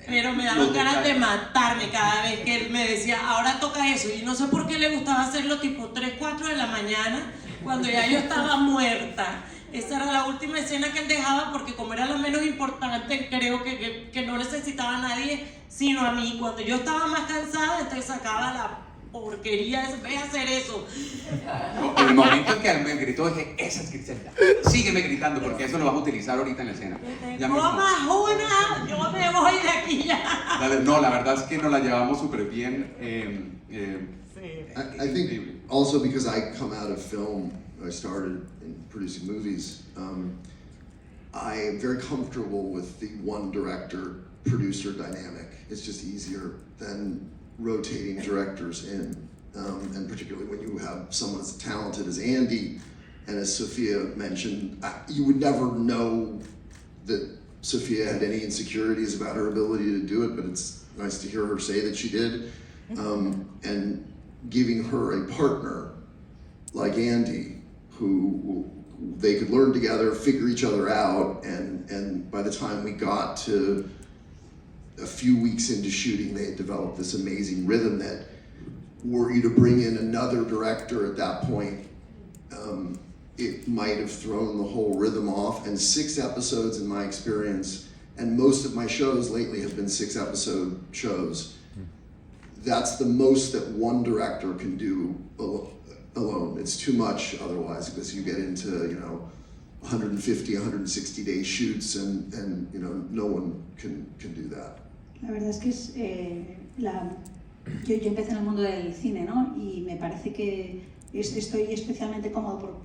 Pero me daban ganas de matarme cada vez que él me decía, ahora toca eso. Y no sé por qué le gustaba hacerlo tipo 3, 4 de la mañana, cuando ya yo estaba muerta. Esa era la última escena que él dejaba, porque como era la menos importante, creo que no necesitaba a nadie sino a mí. Cuando yo estaba más cansada, entonces sacaba porquería es, ve a hacer eso. No, en el momento en que él me gritó, dije, esa es Griselda. Sígueme gritando porque eso lo vas a utilizar ahorita en la escena. Ya mismo. ¡Comas una! Yo me voy de aquí ya. No, la verdad es que nos la llevamos súper bien. I think also because I come out of film, I started in producing movies, I am very comfortable with the one director-producer dynamic. It's just easier than rotating directors in, and particularly when you have someone as talented as Andy, and as Sophia mentioned, you would never know that Sophia had any insecurities about her ability to do it, but it's nice to hear her say that she did. And giving her a partner like Andy, who they could learn together, figure each other out, and by the time we got to a few weeks into shooting, they had developed this amazing rhythm that were you to bring in another director at that point, it might have thrown the whole rhythm off. And 6 episodes in my experience, and most of my shows lately have been 6-episode shows. That's the most that one director can do alone. It's too much otherwise, because you get into, 150, 160 day shoots, and no one can do that. La verdad es que yo empecé en el mundo del cine, ¿no? Y me parece que estoy especialmente cómodo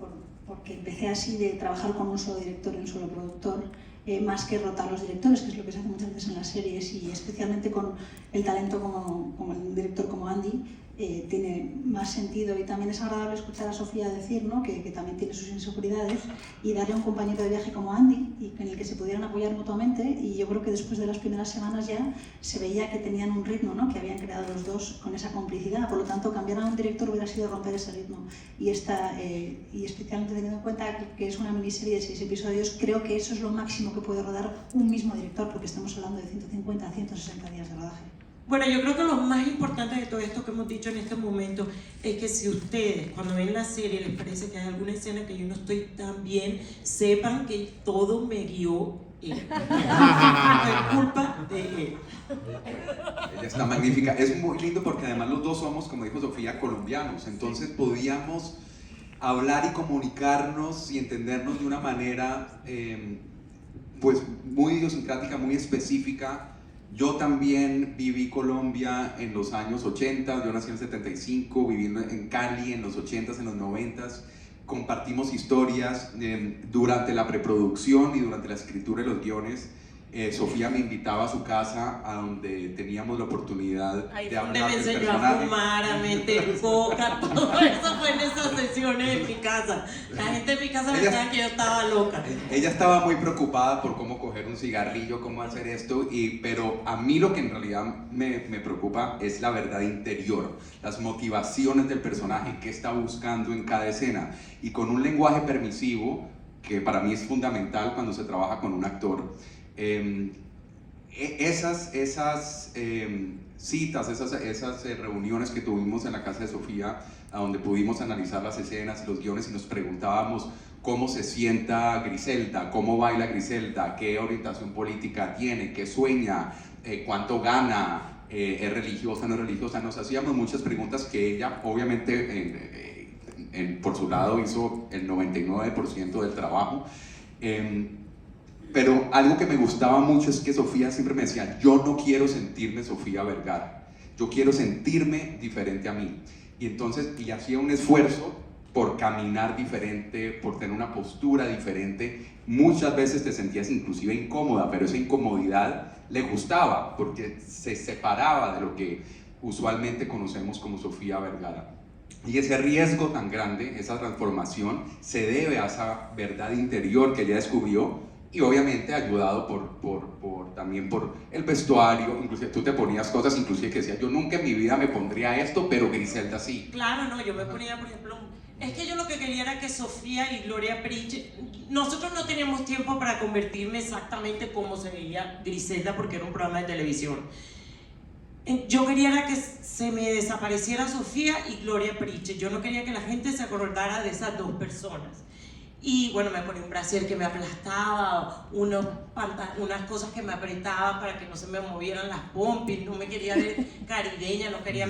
porque empecé así, de trabajar con un solo director y un solo productor, más que rotar los directores, que es lo que se hace muchas veces en las series, y especialmente con el talento como el director como Andy, tiene más sentido. Y también es agradable escuchar a Sofía decir, ¿no? que también tiene sus inseguridades, y darle a un compañero de viaje como Andy, y en el que se pudieran apoyar mutuamente. Y yo creo que después de las primeras semanas ya se veía que tenían un ritmo, ¿no? Que habían creado los dos con esa complicidad. Por lo tanto, cambiar a un director hubiera sido romper ese ritmo. Y especialmente teniendo en cuenta que es una miniserie de 6 episodios, creo que eso es lo máximo que puede rodar un mismo director, porque estamos hablando de 150 a 160 días de rodaje. Bueno, yo creo que lo más importante de todo esto que hemos dicho en este momento es que si ustedes, cuando ven la serie, les parece que hay alguna escena que yo no estoy tan bien, sepan que todo me guió él. Es culpa de él. Ella está magnífica. Es muy lindo porque además los dos somos, como dijo Sofía, colombianos. Entonces podíamos hablar y comunicarnos y entendernos de una manera pues muy idiosincrática, muy específica. Yo también viví Colombia en los años 80, yo nací en el 75, viví en Cali en los 80s, en los 90s, compartimos historias durante la preproducción y durante la escritura de los guiones. Sofía me invitaba a su casa, a donde teníamos la oportunidad ahí de hablar del personaje. Ahí fue donde me enseñó a fumar, a meter coca, todo eso fue en esas sesiones en mi casa. La gente en mi casa pensaba que yo estaba loca. Ella estaba muy preocupada por cómo coger un cigarrillo, cómo hacer esto, pero a mí lo que en realidad me preocupa es la verdad interior, las motivaciones del personaje, qué está buscando en cada escena, y con un lenguaje permisivo, que para mí es fundamental cuando se trabaja con un actor. Esas citas, esas reuniones que tuvimos en la casa de Sofía, a donde pudimos analizar las escenas y los guiones, y nos preguntábamos cómo se sienta Griselda, cómo baila Griselda, qué orientación política tiene, qué sueña, cuánto gana, es religiosa, no es religiosa. Nos hacíamos muchas preguntas que ella obviamente por su lado hizo el 99% del trabajo. Pero algo que me gustaba mucho es que Sofía siempre me decía, yo no quiero sentirme Sofía Vergara, yo quiero sentirme diferente a mí. Y entonces, y hacía un esfuerzo por caminar diferente, por tener una postura diferente. Muchas veces te sentías inclusive incómoda, pero esa incomodidad le gustaba, porque se separaba de lo que usualmente conocemos como Sofía Vergara. Y ese riesgo tan grande, esa transformación, se debe a esa verdad interior que ella descubrió, y obviamente ayudado también por el vestuario. Inclusive tú te ponías cosas inclusive que decías, yo nunca en mi vida me pondría esto, pero Griselda sí. Claro, no, yo me ponía, por ejemplo, es que yo lo que quería era que Sofía y Gloria Pritch, nosotros no teníamos tiempo para convertirme exactamente como se veía Griselda, porque era un programa de televisión. Yo quería era que se me desapareciera Sofía y Gloria Pritch. Yo no quería que la gente se acordara de esas dos personas. Y bueno, me ponía un brasier que me aplastaba, unas cosas que me apretaban para que no se me movieran las pompis, no me quería ver caribeña, no quería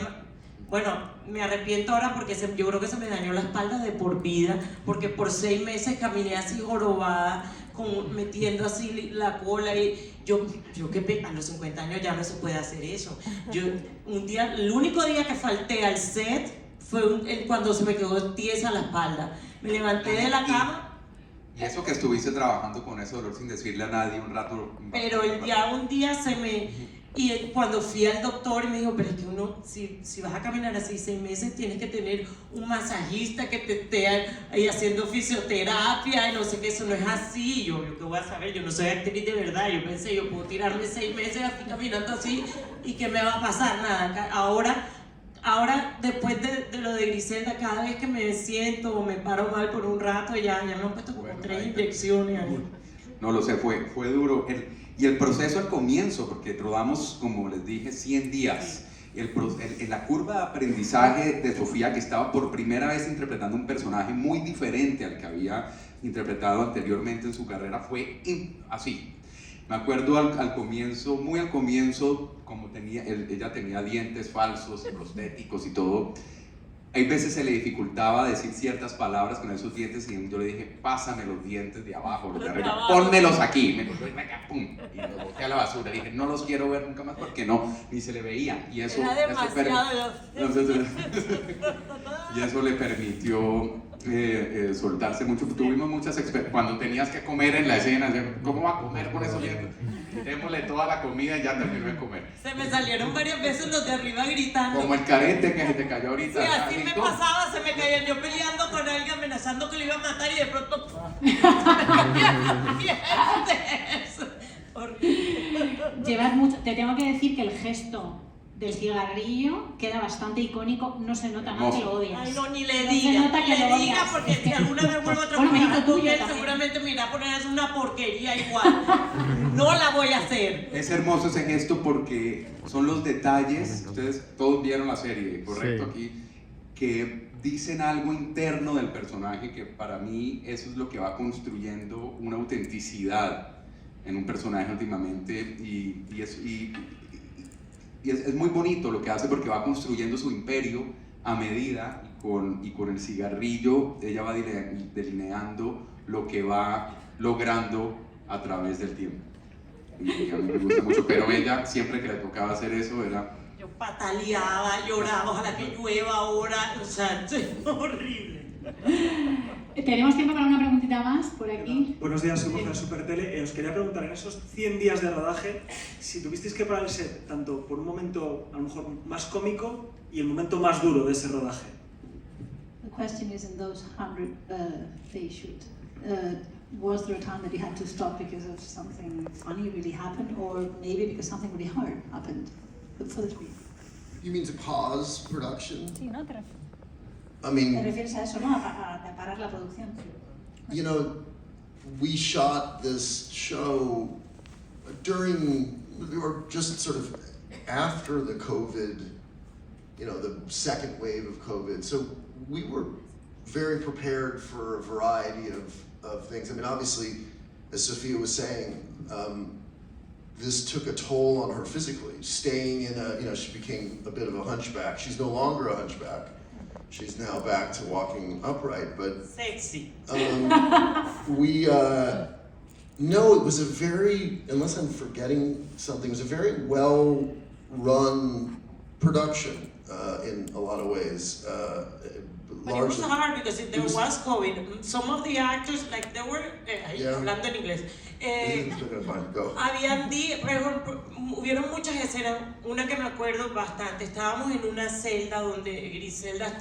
Bueno, me arrepiento ahora porque yo creo que se me dañó la espalda de por vida, porque por 6 meses caminé así jorobada, metiendo así la cola y yo que a los 50 años ya no se puede hacer eso. El único día que falté al set fue cuando se me quedó tiesa la espalda. Me levanté de la cama. Y eso que estuviste trabajando con ese dolor sin decirle a nadie un rato. Pero un día se me... Y cuando fui al doctor y me dijo, pero es que uno, si vas a caminar así 6 meses, tienes que tener un masajista que te esté ahí haciendo fisioterapia y no sé qué, eso no es así. Yo qué voy a saber, yo no soy actriz de verdad. Yo pensé, yo puedo tirarme 6 meses así caminando así y que me va a pasar nada. Ahora después de lo de Griselda, cada vez que me siento o me paro mal por un rato, ya me han puesto como 3 inyecciones ahí. No lo sé, fue duro. Y el proceso al comienzo, porque rodamos, como les dije, 100 días. La curva de aprendizaje de Sofía, que estaba por primera vez interpretando un personaje muy diferente al que había interpretado anteriormente en su carrera, fue así. Me acuerdo al comienzo, muy al comienzo, como ella tenía dientes falsos, prostéticos y todo. Hay veces se le dificultaba decir ciertas palabras con esos dientes y yo le dije, pásame los dientes de abajo, los de arriba, pónmelos aquí. Me dijo, pum, y los boté a la basura. Dije, no los quiero ver nunca más porque ni se le veía. Y eso, era demasiado. Y eso le permitió soltarse mucho. Tuvimos muchas experiencias. Cuando tenías que comer en la escena, ¿cómo va a comer con esos dientes? Démosle toda la comida y ya terminó de comer. Se me salieron varias veces los de arriba gritando. Como el carete que se te cayó ahorita. Sí, así me pasaba, se me caían. Yo peleando con alguien, amenazando que le iba a matar y de pronto... Llevas mucho. Te tengo que decir que el gesto del cigarrillo queda bastante icónico, no se nota más que lo odias. Ay, no, ni le No diga, se nota que lo odias. porque si alguna vez vuelvo a Bueno, mérito trabajar tuyo con él, también. seguramente me irá a poner una porquería igual. No la voy a hacer. Es hermoso ese gesto porque son los detalles, ustedes todos vieron la serie, ¿correcto? Sí. Aquí, que dicen algo interno del personaje que para mí eso es lo que va construyendo una autenticidad en un personaje últimamente y es muy bonito lo que hace porque va construyendo su imperio a medida y con el cigarrillo ella va delineando lo que va logrando a través del tiempo. Y a mí me gusta mucho, pero ella siempre que le tocaba hacer eso era... Yo pataleaba, lloraba, ojalá que llueva ahora, o sea, es horrible. Tenemos tiempo para una preguntita más por aquí. Buenos días, soy Jorge de Supertele. Os quería preguntar, en esos 100 días de rodaje, si tuvisteis que parar el set tanto por un momento a lo mejor más cómico y el momento más duro de ese rodaje. The question is, in those 100 day shoot, was there a time that you had to stop because of something funny really happened, or maybe because something really hard happened for the screen? You mean to pause production? Sí, ¿no? I mean, ¿Te refieres a eso, no? A parar la producción. you know, we shot this show during, or just sort of after the COVID, you know, the second wave of COVID. So we were very prepared for a variety of things. I mean, obviously, as Sophia was saying, this took a toll on her physically. Staying in a, you know, she became a bit of a hunchback. She's no longer a hunchback. She's now back to walking upright, but Sexy. No, it was a very, unless I'm forgetting something, it was a very well-run production in a lot of ways. But it was hard because there was COVID. Some of the actors, like they were, hablando en inglés, hubieron muchas escenas, una que me acuerdo bastante, estábamos en una celda donde Griselda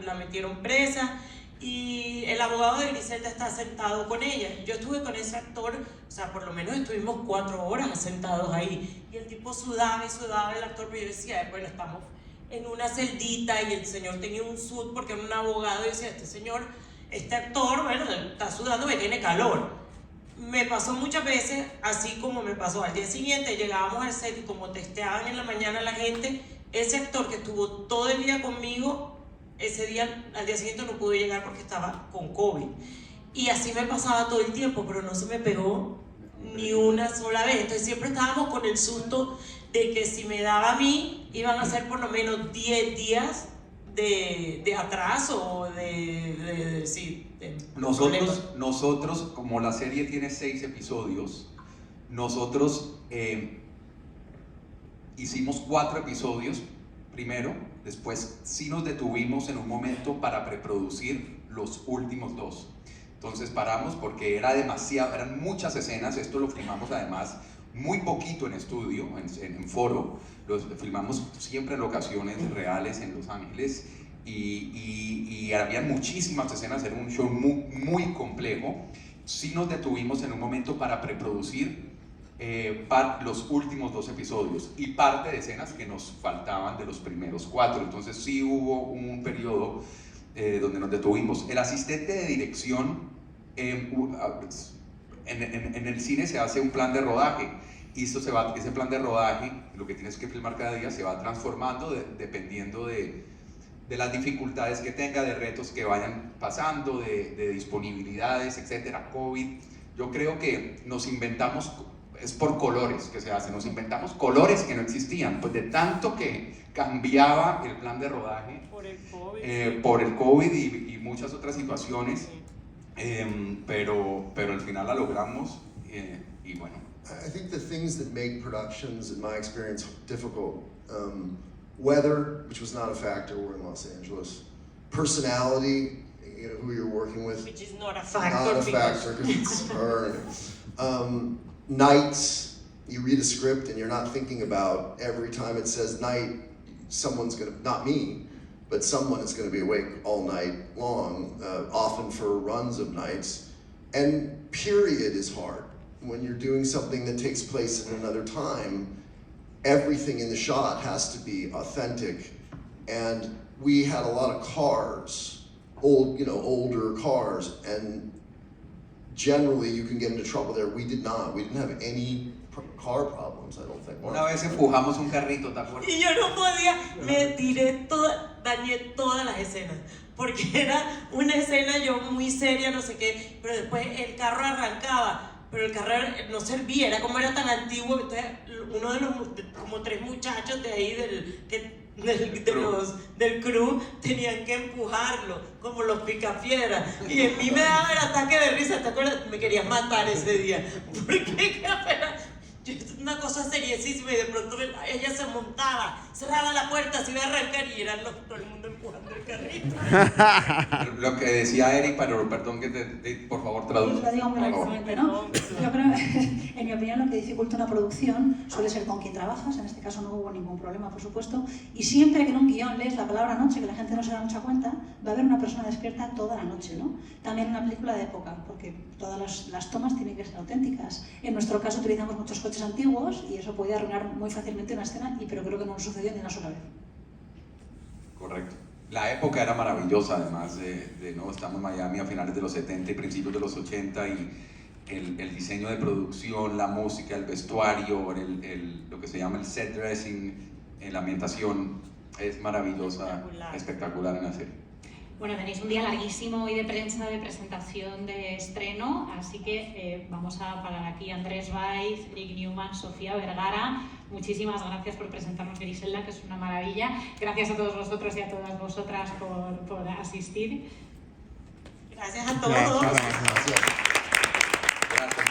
la metieron presa y el abogado de Griselda está sentado con ella. Yo estuve con ese actor, o sea, por lo menos estuvimos 4 horas sentados ahí y el tipo sudaba y sudaba el actor, pero yo decía, bueno, estamos en una celdita y el señor tenía un sud porque era un abogado y decía, este actor, bueno, está sudando, me tiene calor. Me pasó muchas veces, así como me pasó al día siguiente, llegábamos al set y como testeaban en la mañana a la gente, ese actor que estuvo todo el día conmigo, ese día, al día siguiente no pudo llegar porque estaba con COVID. Y así me pasaba todo el tiempo, pero no se me pegó ni una sola vez. Entonces siempre estábamos con el susto de que si me daba a mí, iban a ser por lo menos 10 días de atraso o sí, nosotros, como la serie tiene 6 episodios, nosotros hicimos 4 episodios primero, después sí nos detuvimos en un momento para preproducir los últimos 2. Entonces paramos porque era demasiado, eran muchas escenas. Esto lo filmamos además muy poquito en estudio, en foro. Los filmamos siempre en locaciones reales en Los Ángeles y había muchísimas escenas. Era un show muy complejo. Sí nos detuvimos en un momento para preproducir los últimos 2 episodios y parte de escenas que nos faltaban de los primeros 4. Entonces sí hubo un periodo donde nos detuvimos. El asistente de dirección, en el cine se hace un plan de rodaje y ese plan de rodaje, lo que tienes que filmar cada día, se va transformando dependiendo de las dificultades que tenga, de retos que vayan pasando, de disponibilidades, etcétera, COVID. Yo creo que nos inventamos, es por colores que se hace, nos inventamos colores que no existían, pues de tanto que cambiaba el plan de rodaje por el COVID y muchas otras situaciones, pero al final la logramos y bueno. I think the things that make productions, in my experience, difficult, weather, which was not a factor, we're in Los Angeles, personality, you know, who you're working with, which is not a factor. Not a factor because it's her. Nights, you read a script and you're not thinking about every time it says night, someone's gonna, not me, but someone is gonna be awake all night long, often for runs of nights. And period is hard. When you're doing something that takes place in another time, everything in the shot has to be authentic. And we had a lot of cars, older cars, and generally you can get into trouble there. We did not. We didn't have any car problems, I don't think. Una vez empujamos un carrito, ¿te acuerdas? Y yo no podía, dañé todas las escenas. Porque era una escena yo muy seria, no sé qué, pero después el carro arrancaba. Pero el carro no servía, era como era tan antiguo. Entonces uno de los como 3 muchachos de ahí del crew tenían que empujarlo como los picapiedras y en mí me daba el ataque de risa. ¿Te acuerdas? Me querías matar ese día porque es una cosa seriosísima y de pronto ella se montaba, cerraba la puerta, se iba a arrancar y era todo el mundo empujando el carrito. Lo que decía Eric, pero perdón que por favor traduzca. Lo digo muy rápidamente, ¿no? Yo creo, en mi opinión, lo que dificulta una producción suele ser con quien trabajas. En este caso no hubo ningún problema, por supuesto. Y siempre que en un guión lees la palabra noche, que la gente no se da mucha cuenta, va a haber una persona despierta toda la noche, ¿no? También una película de época, porque todas las tomas tienen que ser auténticas. En nuestro caso utilizamos muchos coches antiguos y eso puede arruinar muy fácilmente una escena, pero creo que no nos sucedió ni una sola vez. Correcto. La época era maravillosa, además ¿no? Estamos en Miami a finales de los 70 y principios de los 80 y el diseño de producción, la música, el vestuario, lo que se llama el set dressing, la ambientación es maravillosa, espectacular en la serie. Bueno, tenéis un día larguísimo hoy de prensa, de presentación, de estreno, así que vamos a parar aquí. Andrés Valls, Eric Newman, Sofía Vergara, muchísimas gracias por presentarnos Griselda, que es una maravilla. Gracias a todos vosotros y a todas vosotras por asistir. Gracias a todos. Gracias,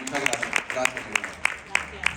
muchas gracias. Gracias.